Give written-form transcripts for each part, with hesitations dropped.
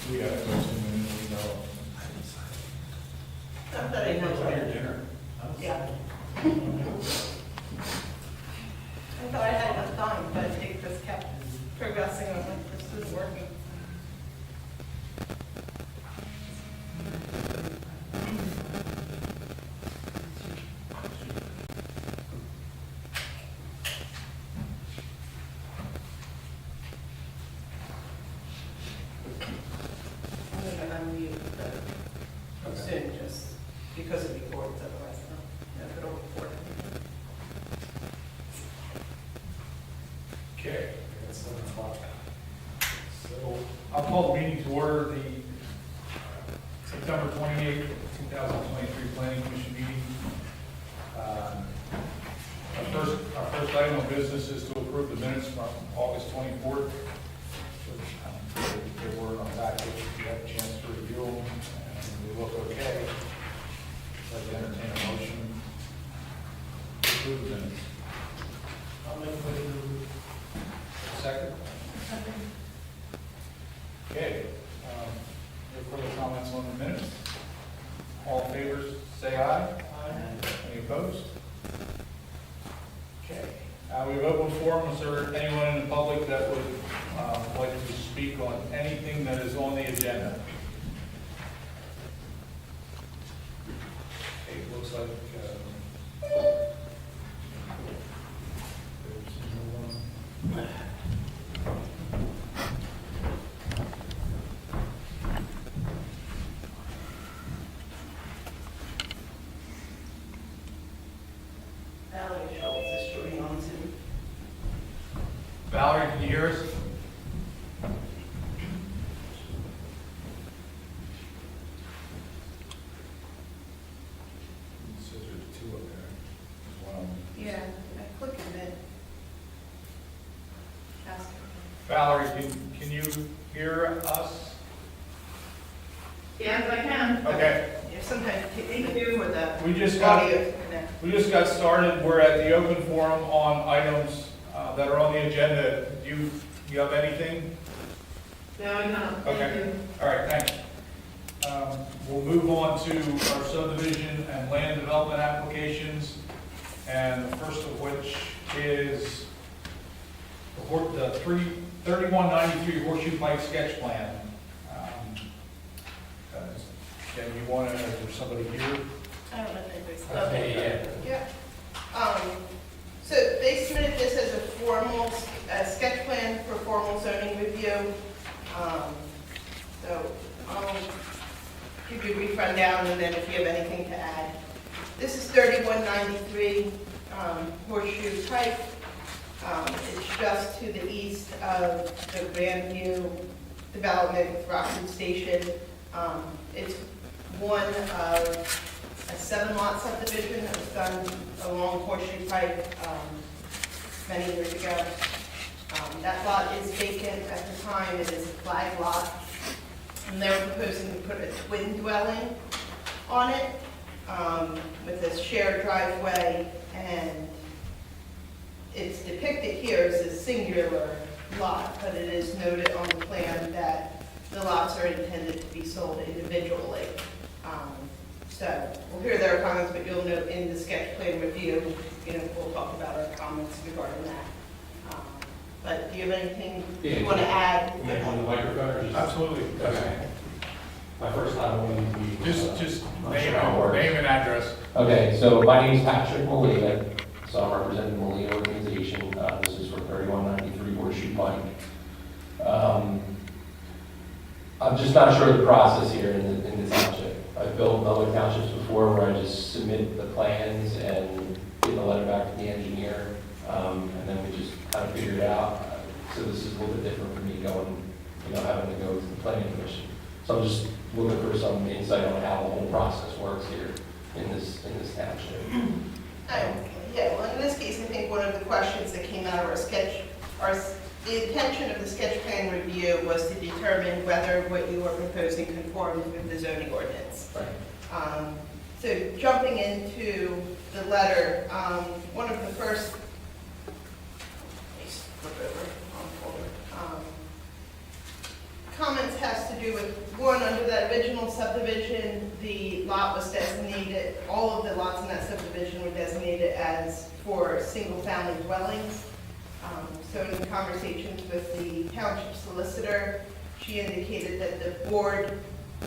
We got it, we know. Not that I know of. Dinner. Yeah. I thought I had enough time, but it just kept progressing on like this was working. I'm going to unmute soon, just because it records, otherwise I don't know if it'll record anything. Okay, that's 7 o'clock. So I'll call the meeting to order, the September 28th, 2023 Planning Commission meeting. Our first item of business is to approve the minutes from August 24th. They were on back, if you had a chance to review them, and they look okay. I'd like to entertain a motion to approve the minutes. I'll make a motion. Second? Okay. No further comments on the minutes? All in favor, say aye. Aye. Any opposed? Okay. We have open forum. Is there anyone in the public that would like to speak on anything that is on the agenda? Okay, it looks like there's no one. Valerie Schultz is showing on Zoom. Valerie, can you hear us? It says there's two up there. There's one on. Yeah, I clicked on it. Ask her. Valerie, can you hear us? Yes, I can. Okay. Yeah, sometimes they do with the We just got, audio connect. we just got started. We're at the open forum on items that are on the agenda. Do you have anything? No, I don't. Okay. All right, thanks. We'll move on to our subdivision and land development applications, and the first of which is the 3193 Horseshoe Pike sketch plan. Jen, you want to, is there somebody here? I don't know if anybody's. Okay, Yeah. So they submitted this as a formal sketch plan for formal zoning review. So I'll give you a brief rundown, and then if you have anything to add. This is 3193 Horseshoe Pike. It's just to the east of the Grandview development with Rockwood Station. It's one of a 7-lot subdivision that was done along Horseshoe Pike many years ago. That lot is vacant at the time. It is a flag lot. And they're proposing to put a twin dwelling on it with a shared driveway, and it's depicted here as a singular lot, but it is noted on the plan that the lots are intended to be sold individually. So we'll hear their comments, but you'll note in the sketch plan review, we'll talk about our comments regarding that. But do you have anything you want to add? On the microphone or just? Absolutely. Okay. My first time on the. Just not name sure how it works. and address. Okay, so my name is Patrick Molina, so I'm representing the Molina organization. This is for 3193 Horseshoe Pike. I'm just not sure of the process here in the township. I've built in other townships before where I just submit the plans and get the letter back from the engineer, and then we just kind of figure it out. So this is a little bit different for me going, having to go to the planning commission. So I'm just looking for some insight on how the whole process works here in this township. Yeah, well, in this case, I think one of the questions that came out of the intention of the sketch plan review was to determine whether what you were proposing conformed with the zoning ordinance. Right. So jumping into the letter, one of the first, let me flip over on folder, comments has to do with original subdivision, the lot was designated, all of the lots in that subdivision were designated as for single-family dwellings. So in conversations with the township solicitor, she indicated that the board,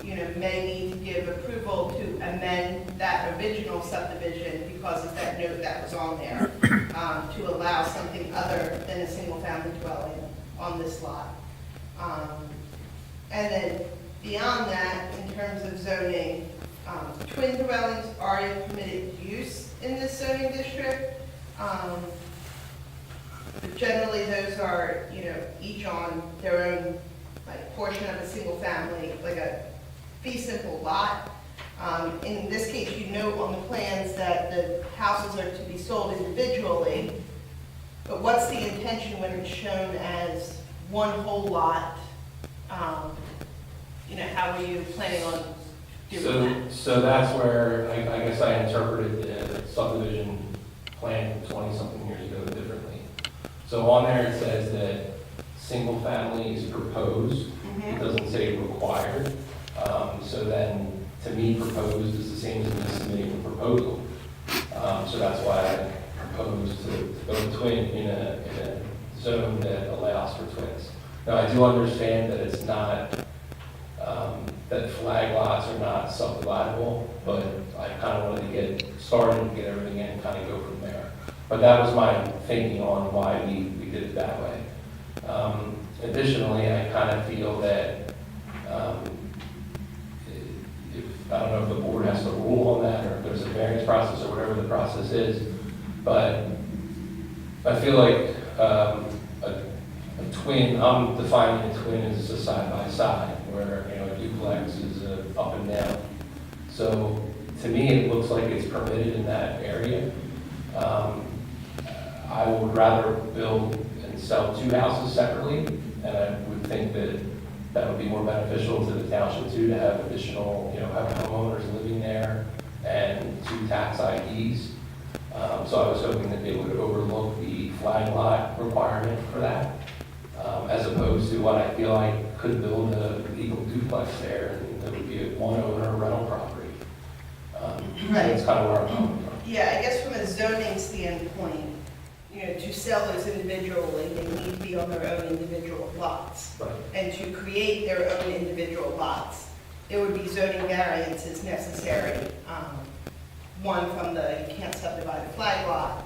may need to give approval to amend that original subdivision because of that note that was on there, to allow something other than a single-family dwelling on this lot. And then beyond that, in terms of zoning, twin dwellings are a permitted use in this zoning district. But generally, those are, each on their own, portion of a single family, like a fee simple lot. In this case, you note on the plans that the houses are to be sold individually, but what's the intention when it's shown as one whole lot? How were you planning on doing that? So that's where I guess I interpreted the subdivision plan 20-something years ago differently. So on there it says that single family is proposed. It doesn't say required. So then, to me, proposed is the same as me submitting a proposal. So that's why I proposed to go twin in a zone that allows for twins. Now, I do understand that it's not, that flag lots are not subdividable, but I kind of wanted to get started and get everything in and kind of go from there. But that was my thinking on why we did it that way. Additionally, I kind of feel that, I don't know if the board has to rule on that or if there's a variance process or whatever the process is, but I feel like a twin, I'm defining a twin as a side-by-side, where, a duplex is up and down. So to me, it looks like it's permitted in that area. I would rather build and sell two houses separately, and I would think that would be more beneficial to the township too, to have additional, have homeowners living there and two tax IDs. So I was hoping that they would overlook the flag lot requirement for that, as opposed to what I feel like could build a legal duplex there, and it would be a one owner rental property. That's kind of where I'm coming from. Yeah, I guess from a zoning standpoint, to sell those individually, they need to be on their own individual lots. Right. And to create their own individual lots, there would be zoning variances necessary. One from you can't subdivide a flag lot.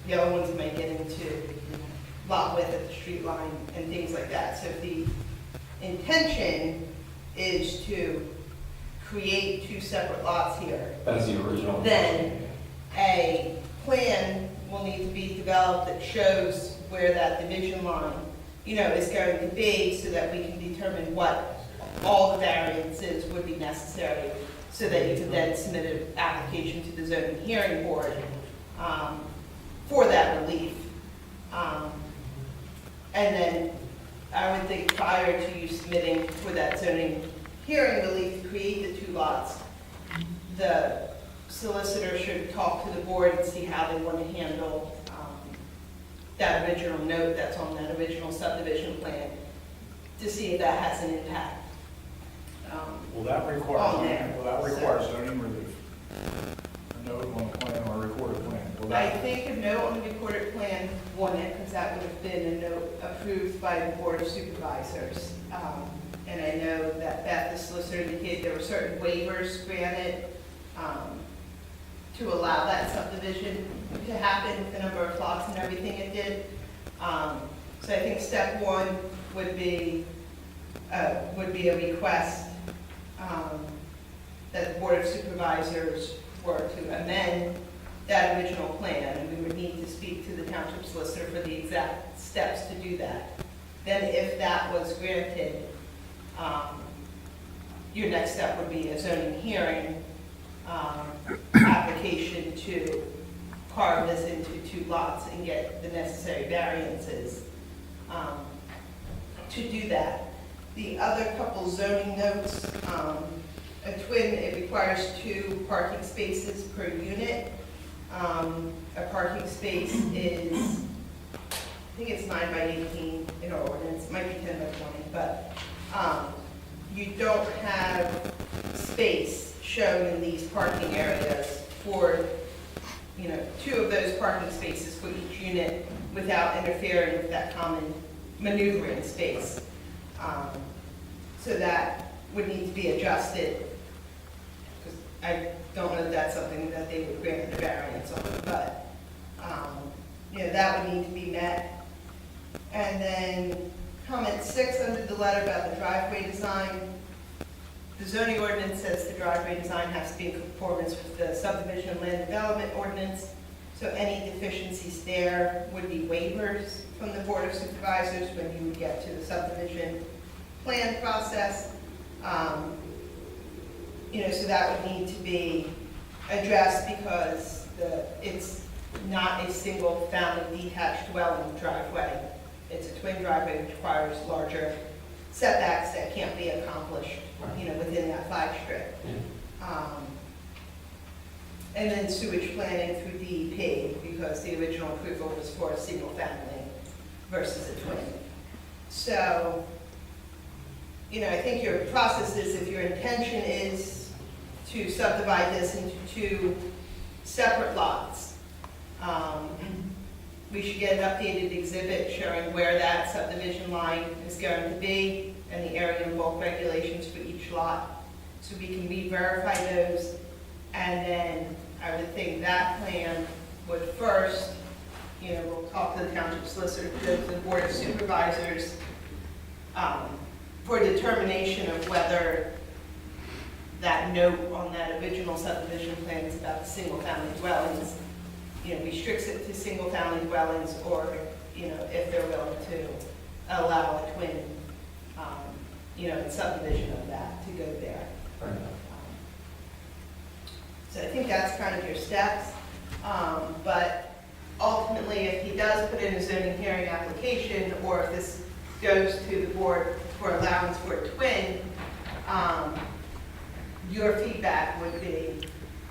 The other ones might get into lot width at the street line and things like that. So if the intention is to create two separate lots here, That's the original. then a plan will need to be developed that shows where that division line, is going to be, so that we can determine what all the variances would be necessary, so that you could then submit an application to the zoning hearing board for that relief. And then I would think prior to you submitting for that zoning hearing relief to create the two lots, the solicitor should talk to the board and see how they want to handle that original note that's on that original subdivision plan, to see if that has an impact. Will that require, On there. zoning relief? A note on the plan or a recorded plan? Will I that, think a note on the recorded plan won it, because that would have been a note approved by the board of supervisors. And I know that Beth, the solicitor, indicated there were certain waivers granted to allow that subdivision to happen with the number of plots and everything it did. So I think step one would be a request that the board of supervisors were to amend that original plan, and we would need to speak to the township solicitor for the exact steps to do that. Then if that was granted, your next step would be a zoning hearing application to carve this into two lots and get the necessary variances to do that. The other couple zoning notes, a twin, it requires 2 parking spaces per unit. A parking space is, I think it's 9 by 18 in our ordinance, it might be 10 by 20, but you don't have space shown in these parking areas for, you know, 2 of those parking spaces for each unit without interfering with that common maneuvering space. So that would need to be adjusted. 'Cause I don't know if that's something that they would grant the variance on, but, you know, that would need to be met. And then comment 6 under the letter about the driveway design. The zoning ordinance says the driveway design has to be in conformance with the subdivision and land development ordinance. So any deficiencies there would be waivers from the Board of Supervisors when you would get to the subdivision plan process. You know, so that would need to be addressed because it's not a single family detached dwelling driveway. It's a twin driveway which requires larger setbacks that can't be accomplished, you know, within that 5 strip. And then sewage planning through DEP, because the original approval was for a single family versus a twin. So, you know, I think your process is, if your intention is to subdivide this into 2 separate lots, we should get an updated exhibit showing where that subdivision line is going to be and the area and bulk regulations for each lot, so we can re-verify those. And then I would think that plan would first, you know, we'll talk to the township solicitor, go to the Board of Supervisors for determination of whether that note on that original subdivision plan is about the single-family dwellings, you know, restricts it to single-family dwellings, or, you know, if they're willing to allow a twin, you know, subdivision of that to go there. So I think that's kind of your steps. But ultimately, if he does put in a zoning hearing application, or if this goes to the board for allowance for a twin, your feedback would be,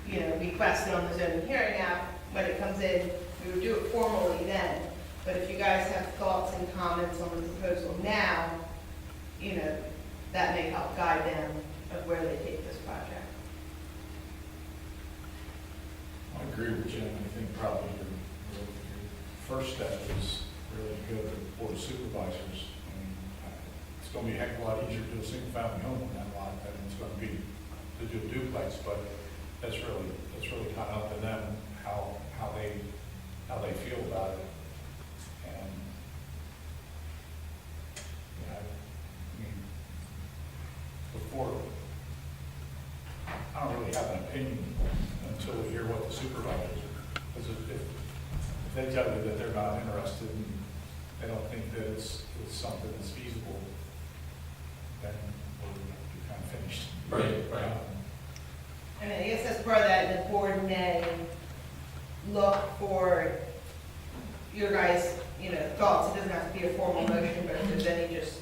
you know, requested on the zoning hearing app. When it comes in, we would do it formally then. But if you guys have thoughts and comments on the proposal now, you know, that may help guide them of where they take this project. I agree with Jim. I think probably your first step is really to go to the Board of Supervisors. I mean, it's going to be a heck of a lot easier to do a single-family home on that lot than it's going to be to do a duplex, but that's really kind of up to them how they feel about it. And you know, I mean, before, I don't really have an opinion until we hear what the supervisors are. Because if they tell you that they're not interested and they don't think that it's something that's feasible, then we're kind of finished. Right. I mean, I guess as part of that, the board may look for your guys', you know, thoughts. It doesn't have to be a formal motion, but if there's any just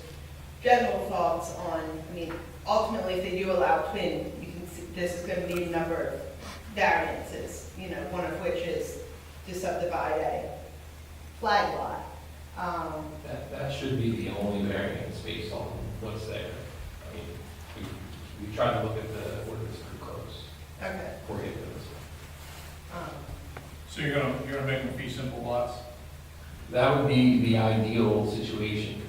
general thoughts on, I mean, ultimately, if they do allow twin, you can see this is going to be a number of variances, you know, one of which is to subdivide a flag lot. That should be the only variance based on what's there. I mean, we tried to look at the ordinance pretty close Okay. for you. So you're gonna make them fee simple lots? That would be the ideal situation.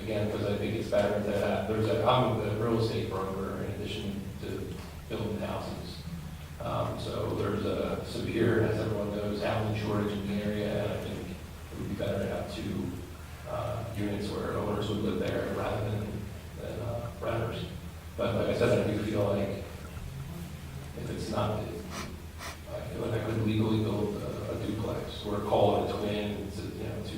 Again, because I think it's better to have, I'm a real estate broker in addition to building houses. So there's a severe, as everyone knows, housing shortage in the area, and I think it would be better to have 2 units where owners would live there rather than renters. But like I said, I do feel like if it's not, I feel like I could legally build a duplex or call it a twin, to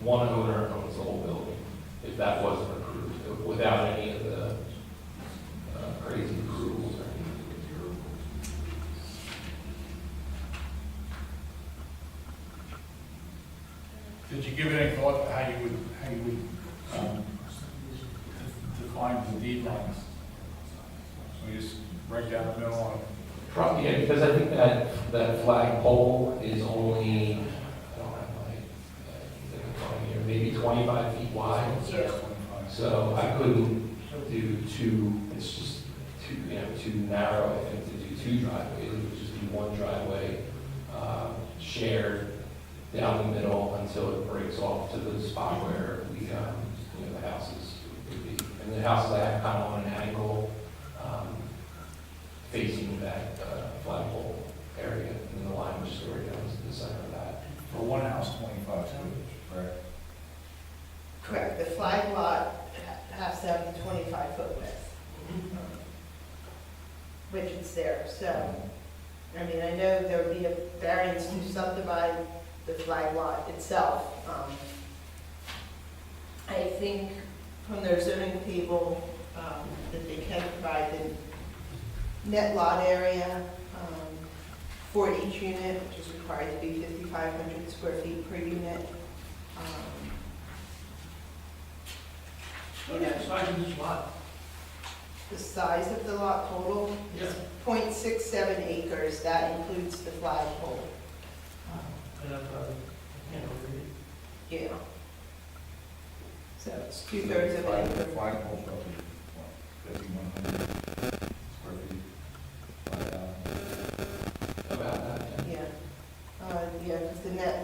one owner owns the whole building, if that wasn't approved, without any of the crazy rules or anything. Did you give it any thought to how you would define the deed lines? So you just right down the middle on it? Probably, yeah, because I think that flag pole is only, I don't have my thing in front of me here, maybe 25 feet wide. Yeah. So I couldn't do two, it's just too, too narrow, I think, to do two driveways. It would just be one driveway, shared down the middle until it breaks off to the spot where the houses would be. And the houses I have kind of on an angle, facing that flagpole area, and then the line was just right down to the center of that. For one house, 25 square, right? Correct, the flag lot has to have the 25-foot width, which is there, so, I mean, I know there would be a variance to subdivide the flag lot itself. I think from their zoning table, that they can provide the net lot area for each unit, which is required to be 5,500 square feet per unit. What is the size of this lot? The size of the lot total is 0.67 acres, that includes the flagpole. I can't read it. Yeah. So it's 2/3 of an acre. Flagpole's roughly, what, 5,100 square feet? 5,000. About that, yeah. Yeah, because the net,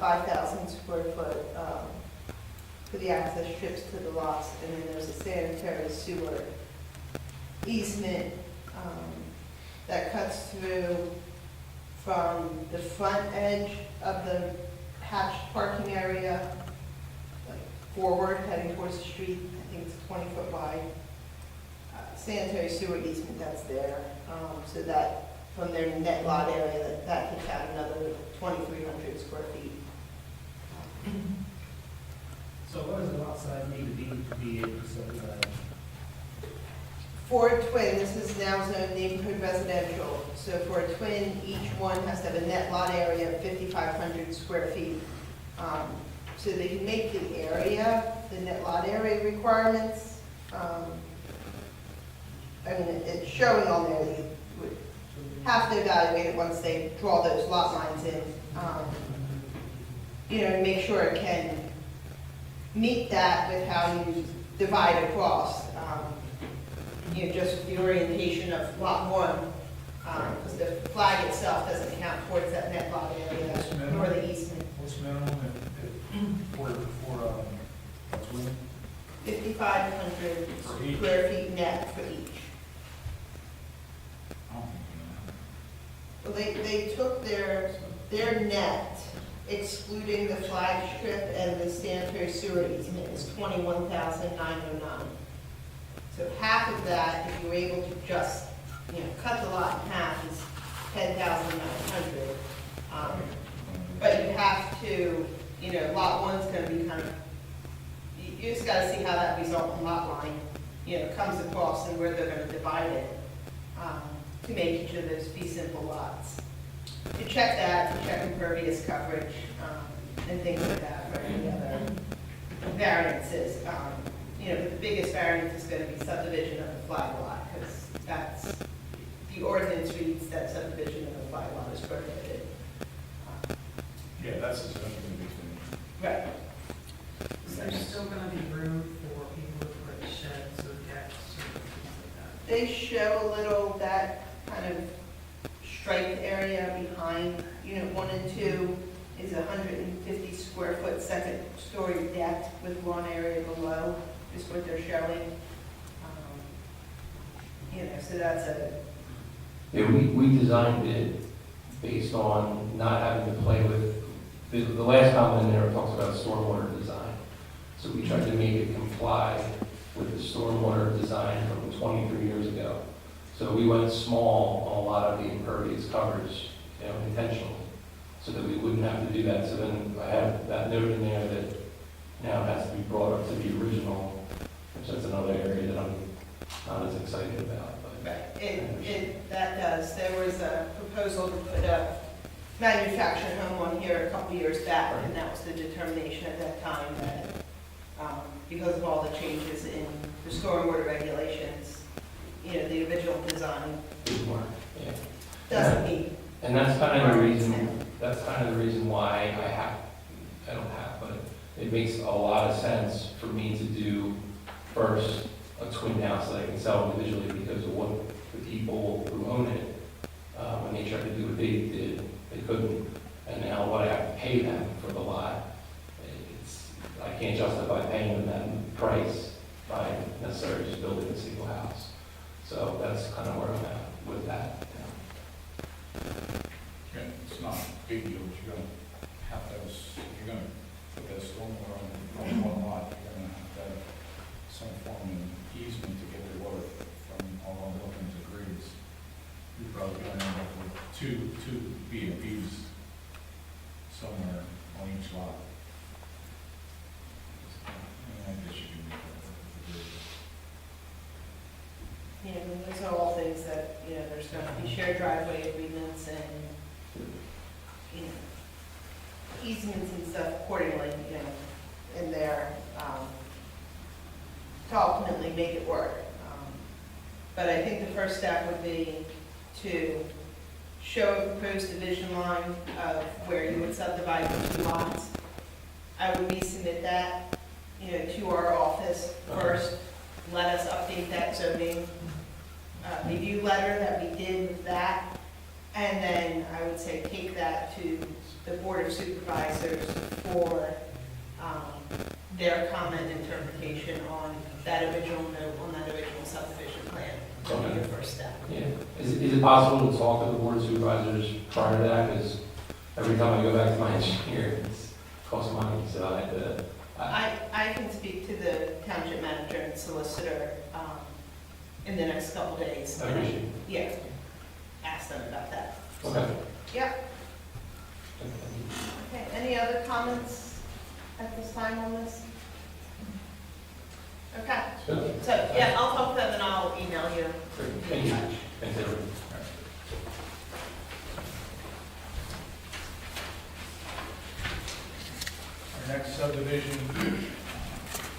5,000 square foot for the access strips to the lots, and then there's a sanitary sewer easement that cuts through from the front edge of the hatched parking area, like forward, heading towards the street. I think it's 20 foot wide. Sanitary sewer easement that's there, so that from their net lot area, that could add another 2,300 square feet. So what does the lot size need to be able to subdivide? For a twin, this is now zoned neighborhood residential, so for a twin, each one has to have a net lot area of 5,500 square feet. So they can make the area, the net lot area requirements. I mean, it's showing on there, you would have to evaluate it once they draw those lot lines in, to make sure it can meet that with how you divide across. Just with the orientation of lot one, because the flag itself doesn't count towards that net lot area, nor the easement. What's minimum for what's minimum? 5,500 For each. square feet net for each. I don't think Well, they took their net, excluding the flag strip and the sanitary sewer easement, is 21,909. So half of that, if you were able to just, cut the lot in half, is 10,900. But you have to, lot one's gonna be kind of, you just gotta see how that resultant lot line, comes across and where they're gonna divide it, to make each of those fee simple lots. To check that, to check impervious coverage, and things like that, for any other variances. The biggest variance is gonna be subdivision of the flag lot, because that's, the ordinance reads that subdivision of the flag lot is prohibited. Yeah, that's a significant thing. Right. Is there still gonna be room for people to put sheds or decks or things like that? They show a little, that kind of striped area behind unit 1 and 2 is 150 square foot second story deck with lawn area below, is what they're showing. So that's Yeah, we designed it based on not having to play with, the last comment in there talks about stormwater design. So we tried to make it comply with the stormwater design from 23 years ago. So we went small on a lot of the impervious coverage, intentionally, so that we wouldn't have to do that. So then I have that note in there that now it has to be brought up to the original, which that's another area that I'm not as excited about. But that does. There was a proposal to put a manufactured home on here a couple years back, and that was the determination at that time that because of all the changes in the stormwater regulations, the original design didn't work. Yeah. doesn't meet. And that's kind of the reason, why it makes a lot of sense for me to do first a twin house that I can sell individually because of what the people who own it, when they tried to do what they did, they couldn't. And now what I have to pay them for the lot, I can't justify paying them that price by necessarily just building a single house. So that's kind of where I'm at with that. Yeah, it's not a big deal, but you're gonna have to, if you're gonna put that stormwater on one lot, you're gonna have to have some form of easement to get the water from all the buildings agrees. You're probably gonna end up with two B&Bs somewhere on each lot. I guess you can make that work. You know, those are all things that, you know, there's going to be shared driveway agreements and, you know, easements and stuff accordingly, you know, in there, to ultimately make it work. But I think the first step would be to show a proposed division line of where you would subdivide the two lots. I would resubmit that, you know, to our office first. Let us update that zoning review letter that we did with that. And then I would say take that to the Board of Supervisors for their comment and interpretation on that original note, on that original subdivision plan. That would be your first step. Yeah. Is it possible to talk to the board of supervisors prior to that? Because every time I go back to my engineer, it's costs money, so I had to. I can speak to the township manager and solicitor in the next couple days. I appreciate it. Yeah, ask them about that. Okay. Yeah, okay, any other comments at this time on this? Okay, Good. so, yeah, I'll talk to them and I'll email you. Great. Thank you. Thanks, everyone. Our next subdivision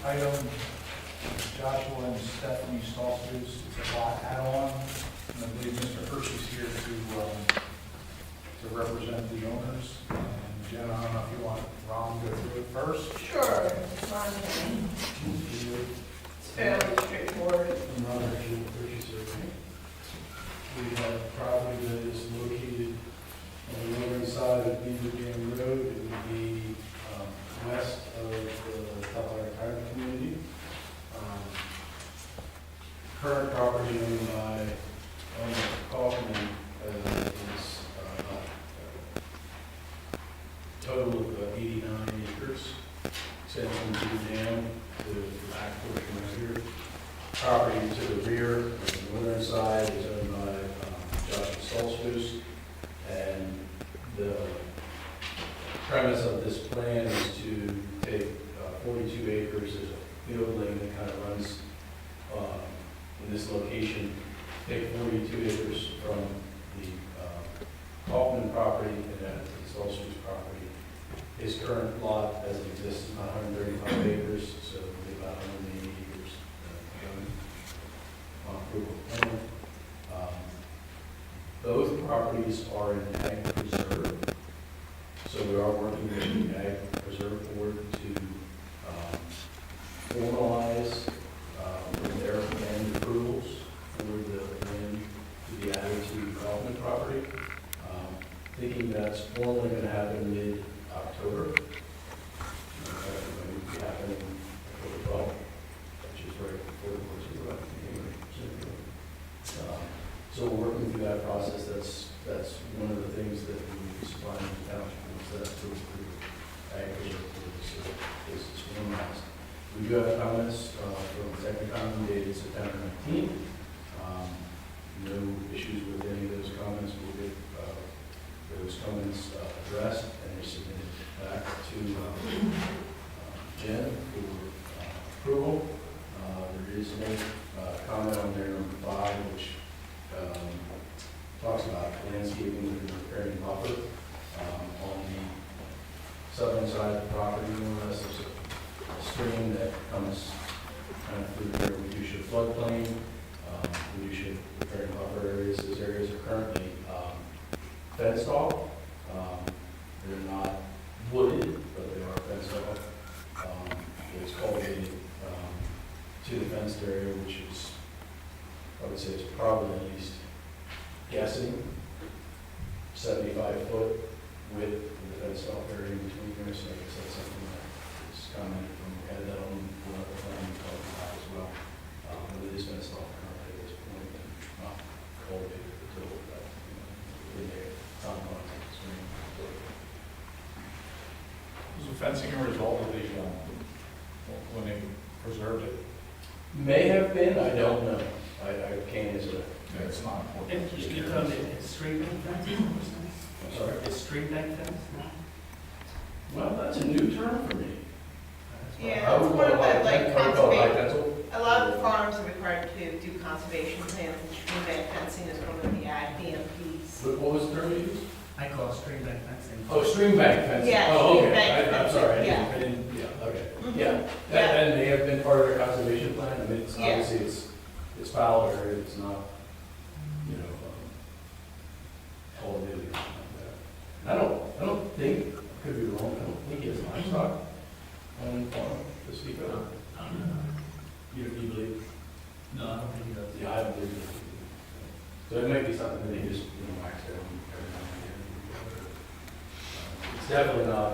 item, Joshua and Stephanie Stoltzfus, it's a lot add-on, and I believe Mr. Hershey's here to represent the owners. And Jen, I don't know if you want Ron to go through it first? Sure, it's fine. It's fairly straightforward. We have property that is located on the northern side of Beaver Dam Road. It would be west of the Tuttle Retirement Community. Current property owned by owner Kaufman is total of 89 acres, extends from Beaver Dam to the back portion right here. Property to the rear, on the northern side, is owned by Joshua Stoltzfus, and the premise of this plan is to take 42 acres, there's a field lane that kind of runs in this location, take 42 acres from the Kaufman property and then the Stoltzfus property. His current lot, as it exists, is 135 acres, so it'll be about 180 acres on approval plan. Both properties are in ag preserve, so we are working with the ag preserve board to formalize their land approvals for the land to be added to the Kaufman property. Thinking that's formally going to happen mid-October. It will be happening October 12th, which is right before the board's so we're working through that process. That's one of the things that we will be supplying to the township, is that through agriculture is formalized. We do have comments from Technicom dated September 19th. No issues with any of those comments. We'll get those comments addressed and they're submitted back to Jen for approval. There is no comment on there, number 5, which talks about landscaping and repairing buffer on the southern side of the property. More or less, there's a stream that comes kind of through there. We do show floodplain. We do show repairing buffer areas. Those areas are currently fenced off. They're not wooded, but they are fenced off. It's cultivated to to the fenced area, which is, I would say it's probably at least guessing 75 foot width of the fenced off area in between there, so I guess that's something that is commented from headed out on the other plan we talked about as well. But it is fenced off currently at this point, and not cultivated until, in there, it's on the screen. Was the fencing a result of the, when they preserved it? May have been, I don't know. I can't answer that. Yeah, it's not important. It's street bank fence? I'm sorry. It's street bank fence? Well, that's a new term for me. Yeah, it's one of the, like, conservation, That's a lot of the farms are required to do conservation plans, and stream bank fencing is one of the ag DMPs. what was the term you used? I call it street bank fencing. Oh, stream bank fencing. Yeah, Oh, stream okay. bank I'm sorry, fencing, I didn't, yeah, okay. Mhm. Yeah, that may have been part of their conservation plan. I mean, it's Yeah. obviously, it's fallow area, it's not, you know, cultivated or something like that. I don't think, I could be wrong, I don't think he has livestock on farm to speak of. You believe? No, I don't think he does. Yeah, I believe it. So it might be something that they just, wax down every now and again. It's definitely not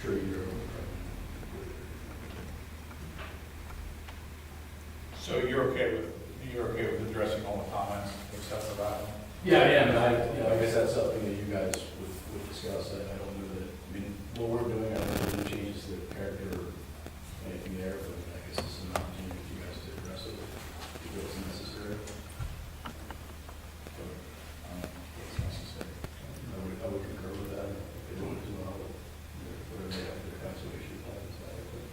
tree or. So you're okay with addressing all the comments except for that one? Yeah, and I guess that's something that you guys would discuss. I don't know that, I mean, what we're doing, I don't know if it changes the character or anything there, but I guess it's an opportunity for you guys to address it if it's necessary. But, it's necessary. I would concur with that, if they don't as well, whatever they have for the conservation plan is adequate.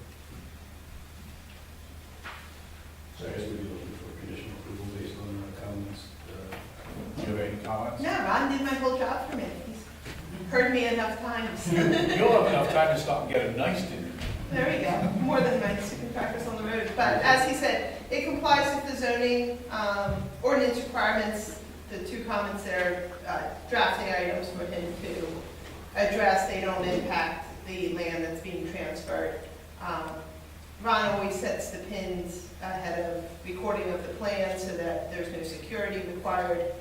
So I guess we'd be looking for conditional approval based on our comments. Do you have any comments? No, Ron did my whole job for me. He's heard me enough times. You'll have enough time to stop and get a nice dinner. There we go, more than my sticking practice on the road. But as he said, it complies with the zoning ordinance requirements. The two comments there, drafting items for him to address, they don't impact the land that's being transferred. Ron always sets the pins ahead of recording of the plan so that there's no security required.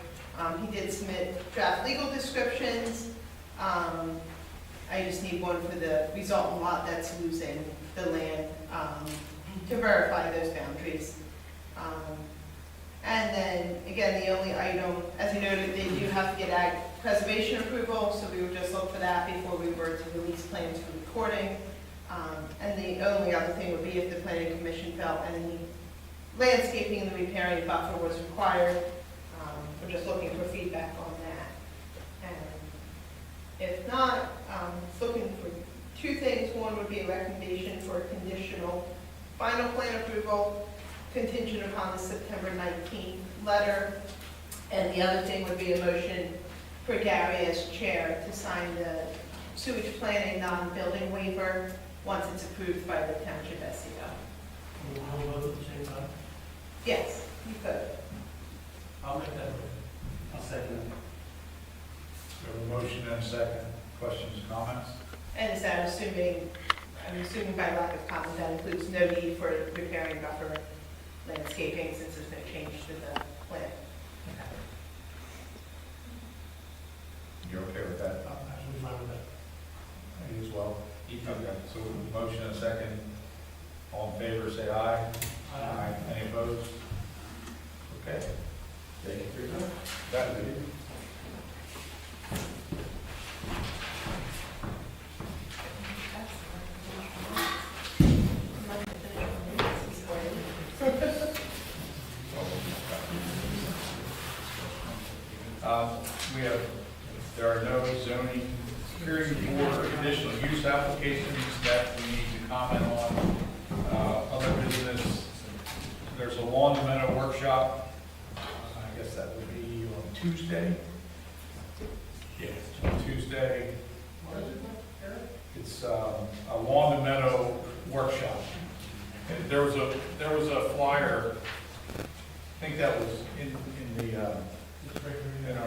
He did submit draft legal descriptions. I just need one for the resultant lot that's losing the land to verify those boundaries. And then, again, the only item, as you noted, they do have to get ag preservation approval, so we would just look for that before we were to release plans for recording. And the only other thing would be if the planning commission felt any landscaping and the repairing buffer was required. We're just looking for feedback on that. And if not, looking for two things. One would be a recommendation for a conditional final plan approval contingent upon the September 19th letter. And the other thing would be a motion for Gary as chair to sign the sewage planning non-building waiver once it's approved by the township SEO. We'll hold both at the same time? Yes, you could. I'll make that. I'll second it. We have a motion and a second. Questions, comments? And is that assuming, I'm assuming by lack of comment, that includes no need for repairing buffer landscaping since there's no change to the plan? You're okay with that? I'm actually fine with that. Me as well. Okay, so motion and a second. All in favor, say aye. Aye. Any opposed? Okay. Thank you for your time. That would be. There are no zoning hearing board conditional use applications that we need to comment on. Other business, there's a lawn and meadow workshop. I guess that would be on Tuesday. Yes, on Tuesday. It's a lawn and meadow workshop. And there was a flyer, I think that was in the,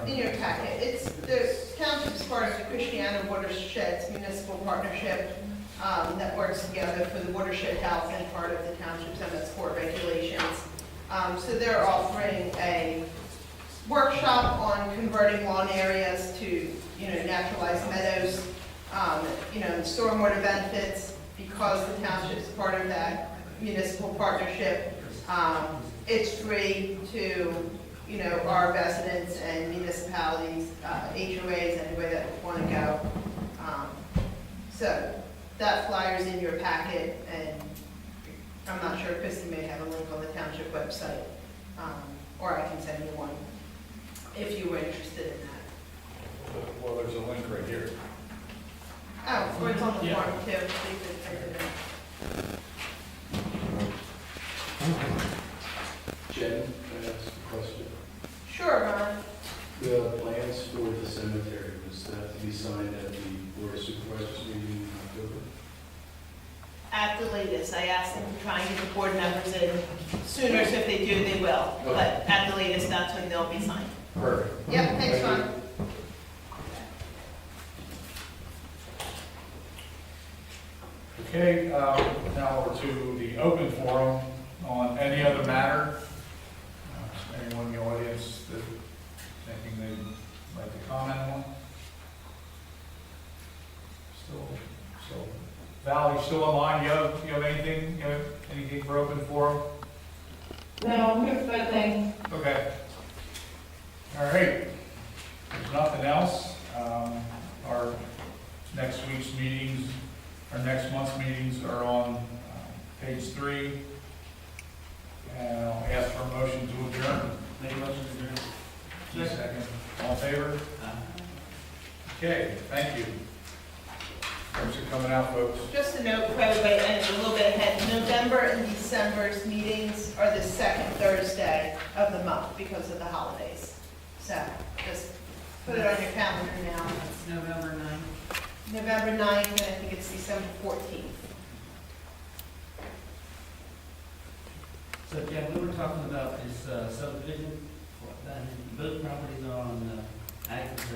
In your packet, it's, the township's part of the Christiana Watersheds Municipal Partnership that works together for the watershed health and part of the township's MS4 regulations. So they're offering a workshop on converting lawn areas to, naturalized meadows, stormwater benefits, because the township is part of that municipal partnership. It's free to, our residents and municipalities, HOAs, anybody that would want to go. So that flyer's in your packet, and I'm not sure, Christie may have a link on the township website, or I can send you one if you were interested in that. Well, there's a link right here. Oh, or it's on the Yeah. form too, so you can type it in. Jen, can I ask a question? Sure, Ron. The plans for the cemetery, was that to be signed at the Board of Supervisors meeting in October? At the latest, I asked them to try and get the board members in sooner, so if they do, they will. But at the latest, that's when they'll be signed. Perfect. Yep, thanks, Ron. Okay, now we're to the open forum on any other matter. Anyone in the audience that thinking they'd like to comment on? Still, Val, you still online? You have anything, anything for open forum? No, I'm good, but thanks. Okay. All right. There's nothing else. Our next week's meetings, our next month's meetings are on page 3. And I'll ask for a motion to adjourn. Make a motion to adjourn. Just a second. All in favor? Okay, thank you. Thanks for coming out, folks. Just a note for everybody, and it's a little bit ahead, November and December's meetings are the second Thursday of the month because of the holidays. So just put it on your calendar now. It's November 9th. November 9th, and I think it's December 14th. So, Jeff, we were talking about this subdivision, both properties are on ag reserve.